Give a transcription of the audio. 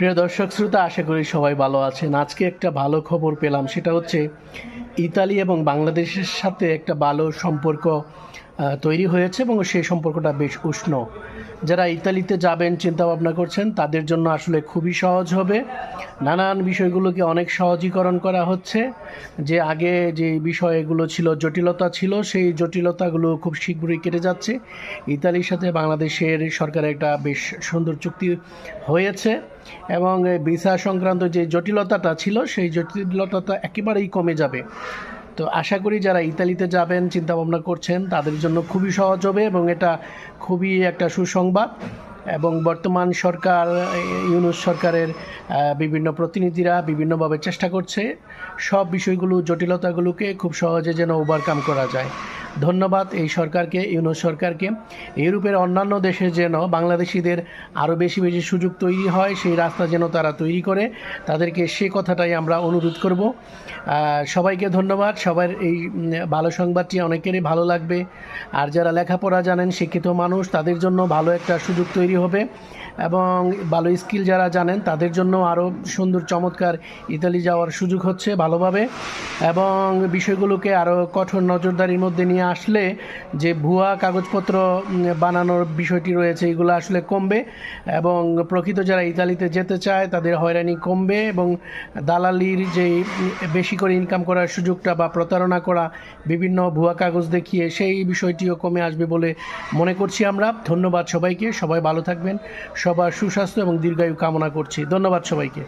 প্রিয় দর্শক শ্রোতা, আশা করি সবাই ভালো আছেন। আজকে একটা ভালো খবর পেলাম, সেটা হচ্ছে ইতালি এবং বাংলাদেশের সাথে একটা ভালো সম্পর্ক তৈরি হয়েছে এবং সেই সম্পর্কটা বেশ উষ্ণ। যারা ইতালিতে যাবেন চিন্তা ভাবনা করছেন, তাদের জন্য আসলে খুবই সহজ হবে। নানান বিষয়গুলোকে অনেক সহজীকরণ করা হচ্ছে। যে আগে যে বিষয়গুলো ছিল, জটিলতা ছিল, সেই জটিলতাগুলো খুব শীঘ্রই কেটে যাচ্ছে। ইতালির সাথে বাংলাদেশের সরকারের একটা বেশ সুন্দর চুক্তি হয়েছে এবং ভিসা সংক্রান্ত যে জটিলতাটা ছিল, সেই জটিলতাটা একেবারেই কমে যাবে। তো আশা করি যারা ইতালিতে যাবেন চিন্তা ভাবনা করছেন, তাদের জন্য খুবই সহজ হবে এবং এটা খুবই একটা সুসংবাদ। এবং বর্তমান সরকার, ইউনূস সরকারের বিভিন্ন প্রতিনিধিরা বিভিন্নভাবে চেষ্টা করছে সব বিষয়গুলো, জটিলতাগুলোকে খুব সহজে যেন ওভারকাম করা যায়। ধন্যবাদ এই সরকারকে, ইউনূস সরকারকে। ইউরোপের অন্যান্য দেশে যেন বাংলাদেশিদের আরও বেশি বেশি সুযোগ তৈরি হয়, সেই রাস্তা যেন তারা তৈরি করে, তাদেরকে সে কথাটাই আমরা অনুরোধ করব। সবাইকে ধন্যবাদ। সবার এই ভালো সংবাদটি অনেকেরই ভালো লাগবে। আর যারা লেখাপড়া জানেন, শিক্ষিত মানুষ, তাদের জন্য ভালো একটা সুযোগ তৈরি হবে এবং ভালো স্কিল যারা জানেন তাদের জন্য আরও সুন্দর চমৎকার ইতালি যাওয়ার সুযোগ হচ্ছে ভালোভাবে। এবং বিষয়গুলোকে আরও কঠোর নজরদারির মধ্যে নিয়ে আসলে যে ভুয়া কাগজপত্র বানানোর বিষয়টি রয়েছে, এগুলো আসলে কমবে এবং প্রকৃত যারা ইতালিতে যেতে চায় তাদের হয়রানি কমবে এবং দালালির যে বেশি করে ইনকাম করার সুযোগটা বা প্রতারণা করা বিভিন্ন ভুয়া কাগজ দেখিয়ে, সেই বিষয়টিও কমে আসবে বলে মনে করছি আমরা। ধন্যবাদ সবাইকে, সবাই ভালো থাকবেন, সবার সুস্বাস্থ্য এবং দীর্ঘায়ু কামনা করছি। ধন্যবাদ সবাইকে।